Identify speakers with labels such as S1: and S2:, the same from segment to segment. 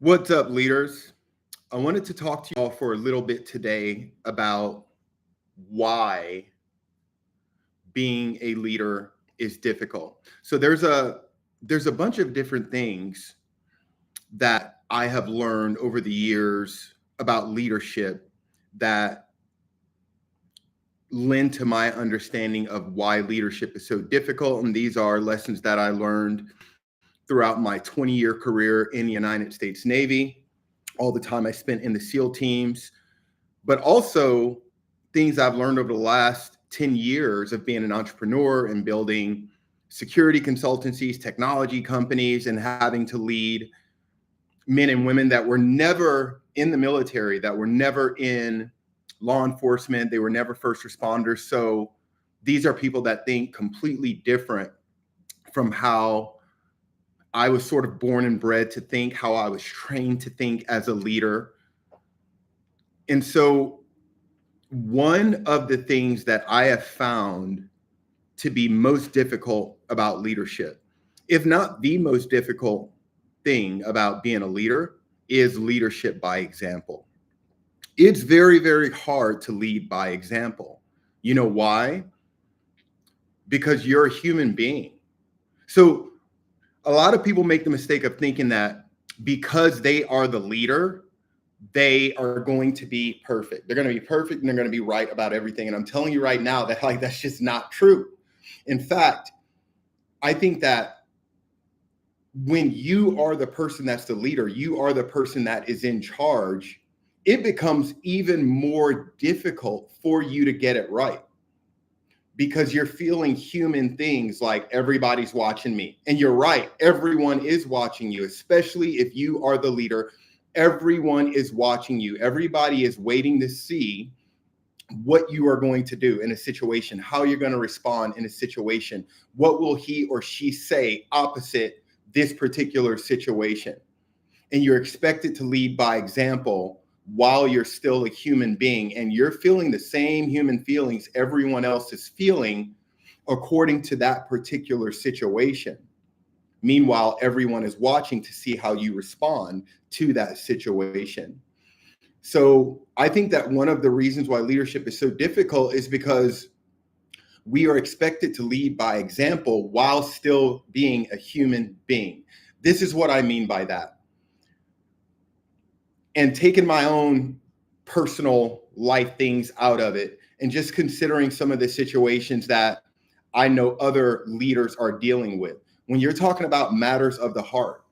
S1: What's up, leaders? I wanted to talk to you all for a little bit today about why being a leader is difficult. So there's a bunch of different things that I have learned over the years about leadership that lend to my understanding of why leadership is so difficult. And these are lessons that I learned throughout my 20-year career in the United States Navy, all the time I spent in the SEAL teams, but also things I've learned over the last 10 years of being an entrepreneur and building security consultancies, technology companies, and having to lead men and women that were never in the military, that were never in law enforcement, they were never first responders. So these are people that think completely different from how I was sort of born and bred to think, how I was trained to think as a leader. And so one of the things that I have found to be most difficult about leadership, if not the most difficult thing about being a leader, is leadership by example. It's very, very hard to lead by example. You know why? Because you're a human being. So a lot of people make the mistake of thinking that because they are the leader, they are going to be perfect. They're going to be perfect and they're going to be right about everything. And I'm telling you right now that that's just not true. In fact, I think that when you are the person that's the leader, you are the person that is in charge, it becomes even more difficult for you to get it right because you're feeling human things like everybody's watching me. And you're right, everyone is watching you, especially if you are the leader. Everyone is watching you. Everybody is waiting to see what you are going to do in a situation, how you're going to respond in a situation. What will he or she say opposite this particular situation? And you're expected to lead by example while you're still a human being and you're feeling the same human feelings everyone else is feeling according to that particular situation. Meanwhile, everyone is watching to see how you respond to that situation. So I think that one of the reasons why leadership is so difficult is because we are expected to lead by example while still being a human being. This is what I mean by that. And taking my own personal life things out of it and just considering some of the situations that I know other leaders are dealing with. When you're talking about matters of the heart,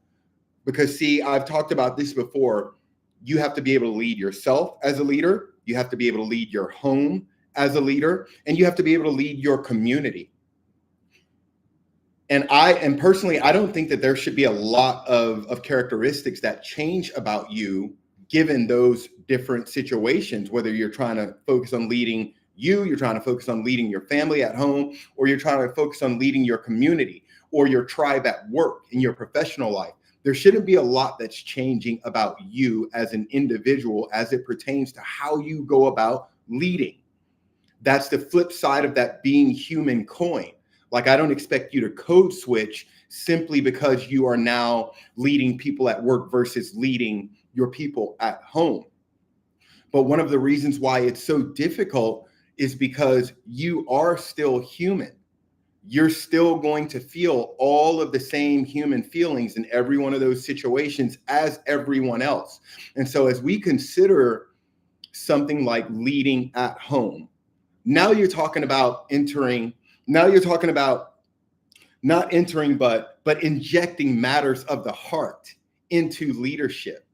S1: because see, I've talked about this before, you have to be able to lead yourself as a leader, you have to be able to lead your home as a leader, and you have to be able to lead your community. And personally, I don't think that there should be a lot of characteristics that change about you given those different situations, whether you're trying to focus on leading you're trying to focus on leading your family at home, or you're trying to focus on leading your community or your tribe at work in your professional life. There shouldn't be a lot that's changing about you as an individual as it pertains to how you go about leading. That's the flip side of that being human coin. Like, I don't expect you to code switch simply because you are now leading people at work versus leading your people at home. But one of the reasons why it's so difficult is because you are still human. You're still going to feel all of the same human feelings in every one of those situations as everyone else. And so as we consider something like leading at home, now you're talking about not entering, but injecting matters of the heart into leadership.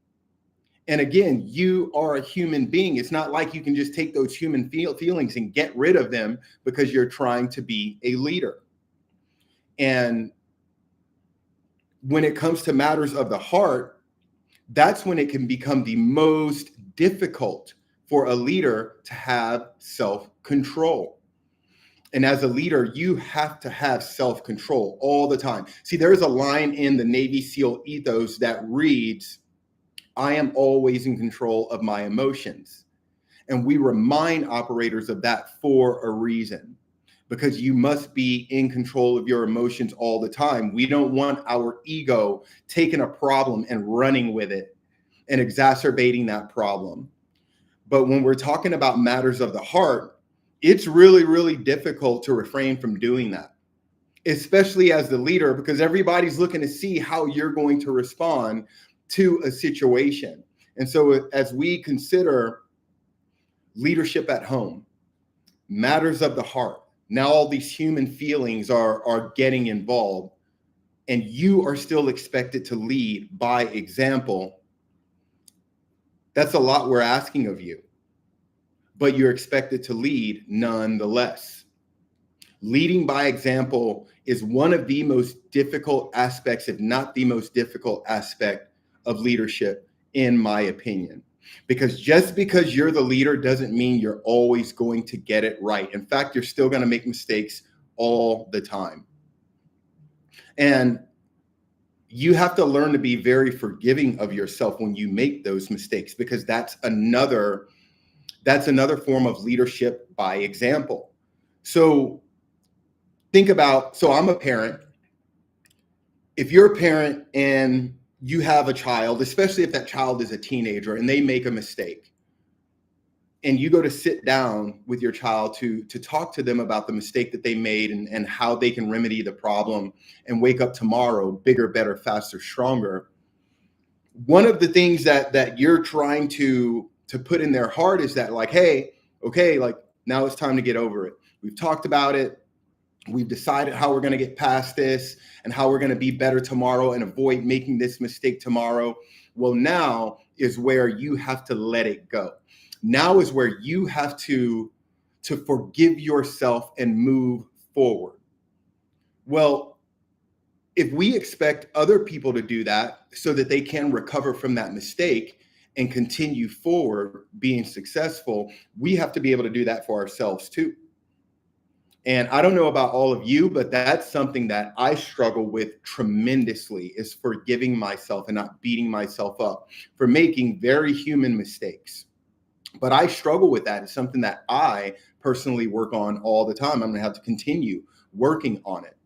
S1: And again, you are a human being. It's not like you can just take those human feelings and get rid of them because you're trying to be a leader. And when it comes to matters of the heart, that's when it can become the most difficult for a leader to have self-control. And as a leader, you have to have self-control all the time. See, there's a line in the Navy SEAL ethos that reads, "I am always in control of my emotions." And we remind operators of that for a reason, because you must be in control of your emotions all the time. We don't want our ego taking a problem and running with it and exacerbating that problem. But when we're talking about matters of the heart, it's really, really difficult to refrain from doing that, especially as the leader, because everybody's looking to see how you're going to respond to a situation. And so as we consider leadership at home, matters of the heart, now all these human feelings are getting involved, and you are still expected to lead by example. That's a lot we're asking of you, but you're expected to lead nonetheless. Leading by example is one of the most difficult aspects, if not the most difficult aspect of leadership, in my opinion. Because just because you're the leader doesn't mean you're always going to get it right. In fact, you're still going to make mistakes all the time. And you have to learn to be very forgiving of yourself when you make those mistakes, because that's another form of leadership by example. So think about, so I'm a parent. If you're a parent and you have a child, especially if that child is a teenager and they make a mistake, and you go to sit down with your child to talk to them about the mistake that they made and how they can remedy the problem and wake up tomorrow bigger, better, faster, stronger. One of the things that you're trying to put in their heart is that, like, hey, okay, like, now it's time to get over it. We've talked about it. We've decided how we're going to get past this and how we're going to be better tomorrow and avoid making this mistake tomorrow. Well, now is where you have to let it go. Now is where you have to forgive yourself and move forward. Well, if we expect other people to do that so that they can recover from that mistake and continue forward being successful, we have to be able to do that for ourselves too. And I don't know about all of you, but that's something that I struggle with tremendously, is forgiving myself and not beating myself up for making very human mistakes. But I struggle with that. It's something that I personally work on all the time. I'm going to have to continue working on it.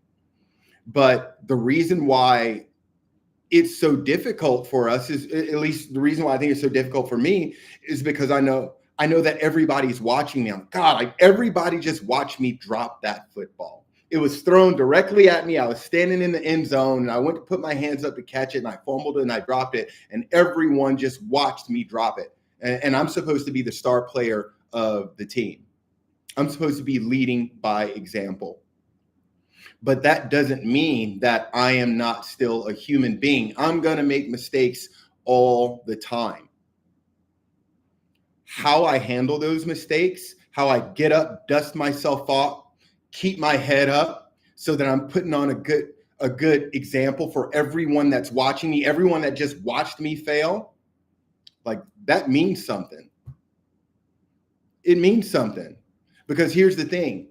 S1: But the reason why it's so difficult for us is, at least the reason why I think it's so difficult for me, is because I know that everybody's watching me. God, like, everybody just watched me drop that football. It was thrown directly at me. I was standing in the end zone and I went to put my hands up to catch it and I fumbled it and I dropped it, and everyone just watched me drop it. And I'm supposed to be the star player of the team. I'm supposed to be leading by example. But that doesn't mean that I am not still a human being. I'm going to make mistakes all the time. How I handle those mistakes, how I get up, dust myself off, keep my head up so that I'm putting on a good example for everyone that's watching me, everyone that just watched me fail. Like, that means something. It means something, because here's the thing.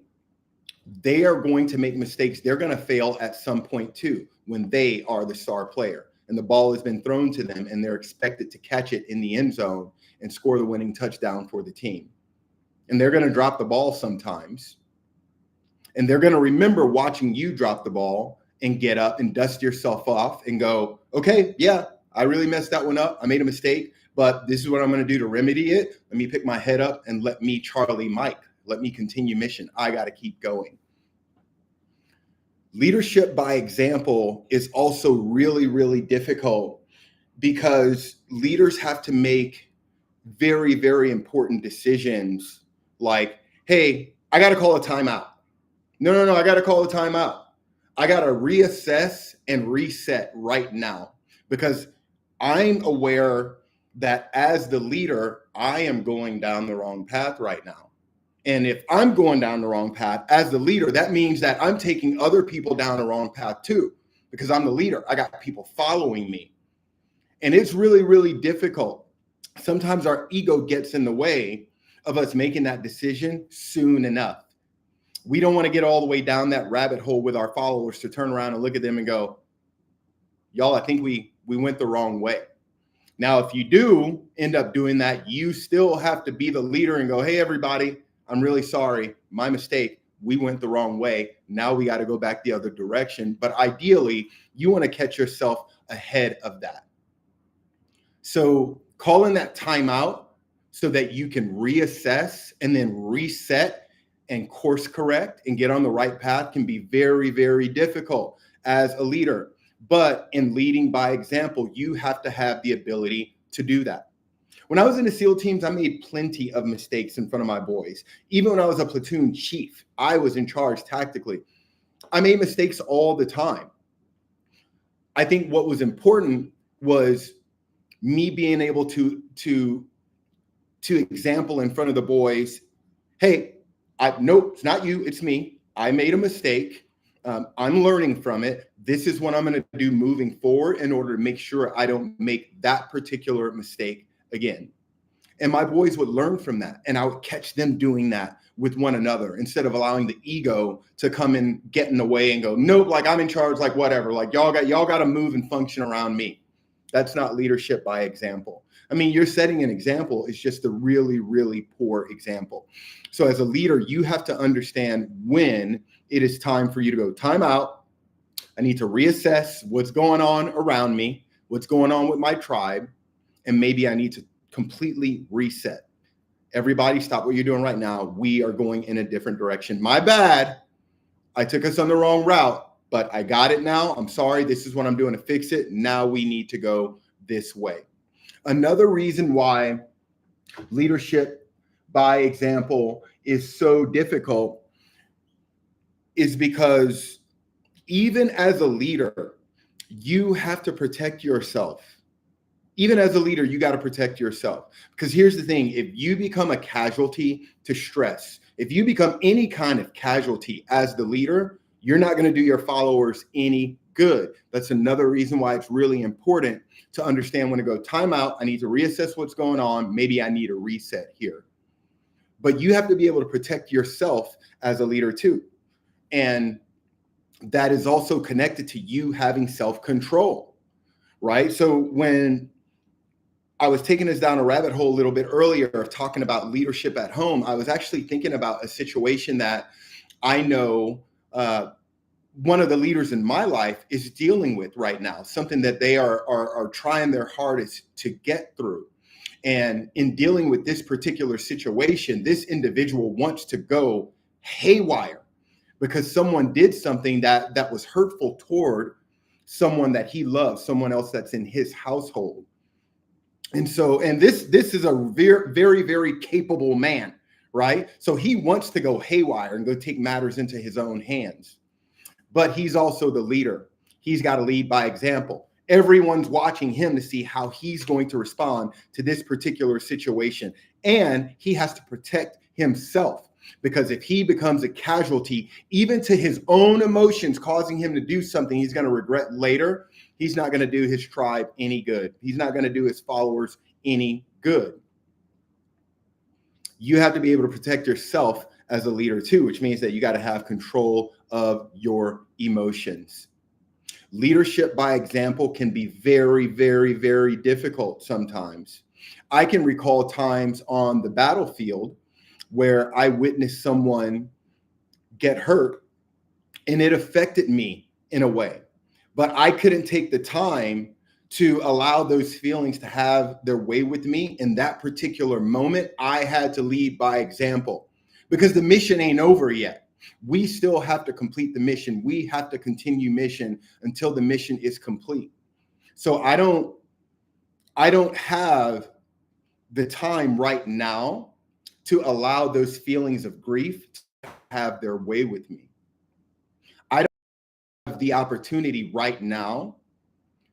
S1: They are going to make mistakes. They're going to fail at some point too, when they are the star player and the ball has been thrown to them and they're expected to catch it in the end zone and score the winning touchdown for the team. And they're going to drop the ball sometimes. And they're going to remember watching you drop the ball and get up and dust yourself off and go, okay, yeah, I really messed that one up. I made a mistake, but this is what I'm going to do to remedy it. Let me pick my head up and let me Charlie Mike. Let me continue mission. I got to keep going. Leadership by example is also really, really difficult, because leaders have to make very, very important decisions, like, hey, I got to call a timeout. No, I got to call a timeout. I got to reassess and reset right now, because I'm aware that as the leader, I am going down the wrong path right now. And if I'm going down the wrong path as the leader, that means that I'm taking other people down the wrong path too, because I'm the leader. I got people following me. And it's really, really difficult. Sometimes our ego gets in the way of us making that decision soon enough. We don't want to get all the way down that rabbit hole with our followers to turn around and look at them and go, y'all, I think we went the wrong way. Now, if you do end up doing that, you still have to be the leader and go, hey, everybody, I'm really sorry. My mistake. We went the wrong way. Now we got to go back the other direction. But ideally, you want to catch yourself ahead of that. So calling that timeout so that you can reassess and then reset and course correct and get on the right path can be very, very difficult as a leader. But in leading by example, you have to have the ability to do that. When I was in the SEAL teams, I made plenty of mistakes in front of my boys. Even when I was a platoon chief, I was in charge tactically. I made mistakes all the time. I think what was important was me being able to example in front of the boys, hey, nope, it's not you, it's me. I made a mistake. I'm learning from it. This is what I'm going to do moving forward in order to make sure I don't make that particular mistake again. And my boys would learn from that. And I would catch them doing that with one another instead of allowing the ego to come and get in the way and go, nope, like I'm in charge, like whatever, like y'all got to move and function around me. That's not leadership by example. I mean, you're setting an example. It's just a really, really poor example. So as a leader, you have to understand when it is time for you to go time out. I need to reassess what's going on around me, what's going on with my tribe, and maybe I need to completely reset. Everybody stop what you're doing right now. We are going in a different direction. My bad. I took us on the wrong route, but I got it now. I'm sorry. This is what I'm doing to fix it. Now we need to go this way. Another reason why leadership by example is so difficult is because even as a leader, you have to protect yourself. Even as a leader, you got to protect yourself. Because here's the thing, if you become a casualty to stress, if you become any kind of casualty as the leader, you're not going to do your followers any good. That's another reason why it's really important to understand when to go time out. I need to reassess what's going on. Maybe I need a reset here. But you have to be able to protect yourself as a leader too. And that is also connected to you having self-control, right? So when I was taking us down a rabbit hole a little bit earlier of talking about leadership at home, I was actually thinking about a situation that I know one of the leaders in my life is dealing with right now, something that they are trying their hardest to get through. And in dealing with this particular situation, this individual wants to go haywire because someone did something that was hurtful toward someone that he loves, someone else that's in his household. And so, and this is a very, very, very capable man, right? So he wants to go haywire and go take matters into his own hands. But he's also the leader. He's got to lead by example. Everyone's watching him to see how he's going to respond to this particular situation. And he has to protect himself, because if he becomes a casualty, even to his own emotions, causing him to do something he's going to regret later, he's not going to do his tribe any good. He's not going to do his followers any good. You have to be able to protect yourself as a leader too, which means that you got to have control of your emotions. Leadership by example can be very, very, very difficult sometimes. I can recall times on the battlefield where I witnessed someone get hurt and it affected me in a way, but I couldn't take the time to allow those feelings to have their way with me. In that particular moment, I had to lead by example because the mission ain't over yet. We still have to complete the mission. We have to continue mission until the mission is complete. So I don't have the time right now to allow those feelings of grief to have their way with me. I don't have the opportunity right now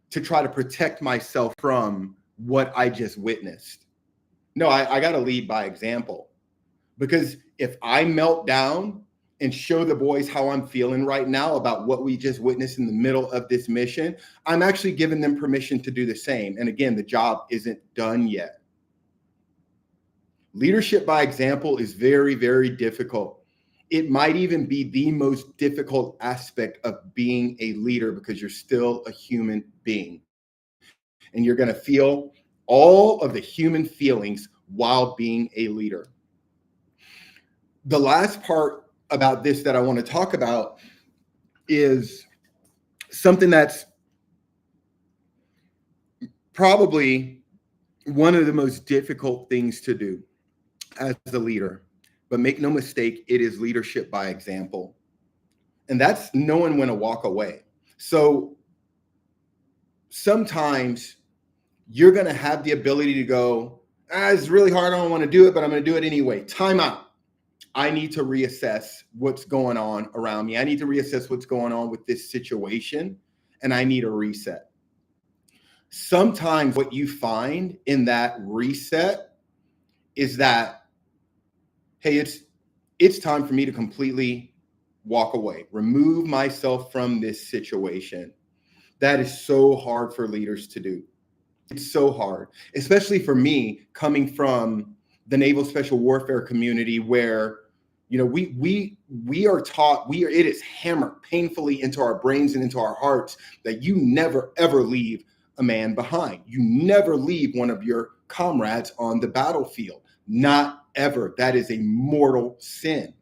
S1: to try to protect myself from what I just witnessed. No, I got to lead by example, because if I melt down and show the boys how I'm feeling right now about what we just witnessed in the middle of this mission, I'm actually giving them permission to do the same. And again, the job isn't done yet. Leadership by example is very, very difficult. It might even be the most difficult aspect of being a leader because you're still a human being. And you're going to feel all of the human feelings while being a leader. The last part about this that I want to talk about is something that's probably one of the most difficult things to do as a leader, but make no mistake, it is leadership by example. And that's knowing when to walk away. So sometimes you're going to have the ability to go, it's really hard, I don't want to do it, but I'm going to do it anyway. Time out. I need to reassess what's going on around me. I need to reassess what's going on with this situation, and I need a reset. Sometimes what you find in that reset is that, hey, it's time for me to completely walk away, remove myself from this situation. That is so hard for leaders to do. It's so hard, especially for me coming from the Naval Special Warfare community where, you know, we are taught, it is hammered painfully into our brains and into our hearts that you never, ever leave a man behind. You never leave one of your comrades on the battlefield. Not ever. That is a mortal sin.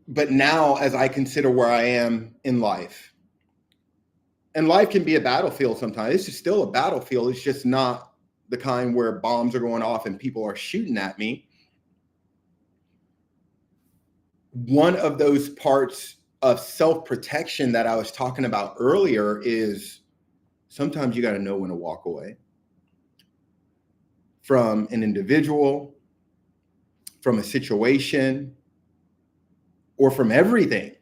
S1: But now, as I consider where I am in life, and life can be a battlefield sometimes. This is still a battlefield. It's just not the kind where bombs are going off and people are shooting at me. One of those parts of self-protection that I was talking about earlier is sometimes you got to know when to walk away from an individual, from a situation, or from everything.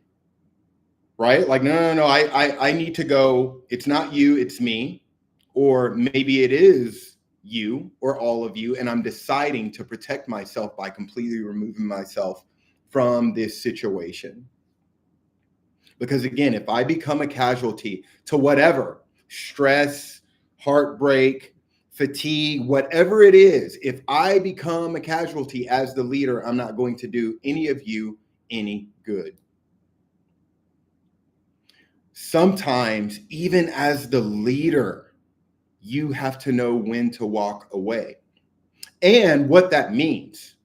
S1: Right? Like, no, I need to go. It's not you, it's me. Or maybe it is you or all of you. And I'm deciding to protect myself by completely removing myself from this situation. Because again, if I become a casualty to whatever, stress, heartbreak, fatigue, whatever it is, if I become a casualty as the leader, I'm not going to do any of you any good. Sometimes, even as the leader, you have to know when to walk away and what that means.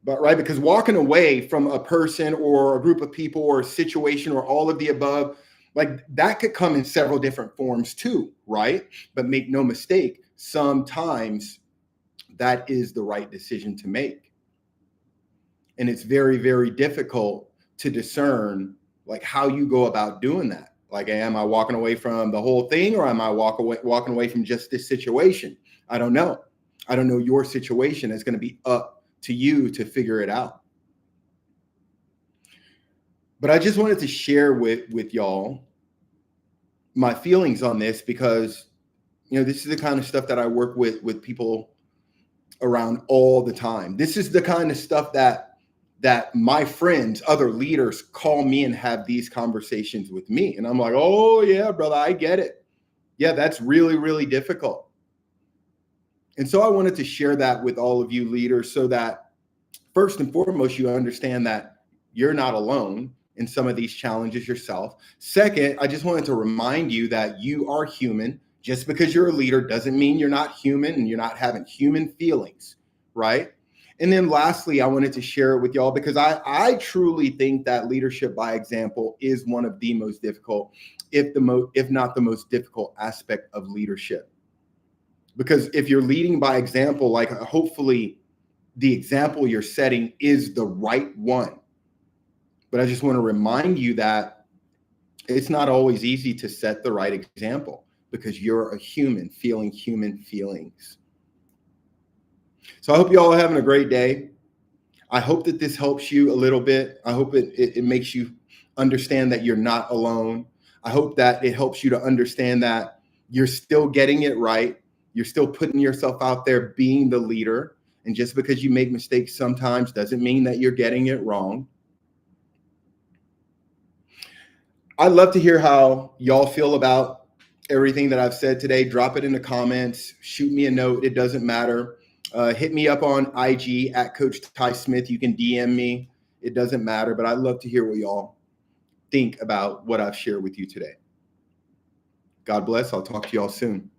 S1: But right, because walking away from a person or a group of people or a situation or all of the above, like that could come in several different forms too, right? But make no mistake, sometimes that is the right decision to make. And it's very, very difficult to discern like how you go about doing that. Like, am I walking away from the whole thing or am I walking away from just this situation? I don't know. I don't know your situation. It's going to be up to you to figure it out. But I just wanted to share with y'all my feelings on this because, you know, this is the kind of stuff that I work with people around all the time. This is the kind of stuff that my friends, other leaders call me and have these conversations with me. And I'm like, oh yeah, brother, I get it. Yeah, that's really, really difficult. And so I wanted to share that with all of you leaders so that first and foremost, you understand that you're not alone in some of these challenges yourself. Second, I just wanted to remind you that you are human. Just because you're a leader doesn't mean you're not human and you're not having human feelings, right? And then lastly, I wanted to share it with y'all because I truly think that leadership by example is one of the most difficult, if not the most difficult aspect of leadership. Because if you're leading by example, like hopefully the example you're setting is the right one. But I just want to remind you that it's not always easy to set the right example because you're a human feeling human feelings. So I hope you all are having a great day. I hope that this helps you a little bit. I hope it makes you understand that you're not alone. I hope that it helps you to understand that you're still getting it right. You're still putting yourself out there being the leader. And just because you make mistakes sometimes doesn't mean that you're getting it wrong. I'd love to hear how y'all feel about everything that I've said today. Drop it in the comments. Shoot me a note. It doesn't matter. Hit me up on IG at Coach Ty Smith. You can DM me. It doesn't matter, but I'd love to hear what y'all think about what I've shared with you today. God bless. I'll talk to y'all soon.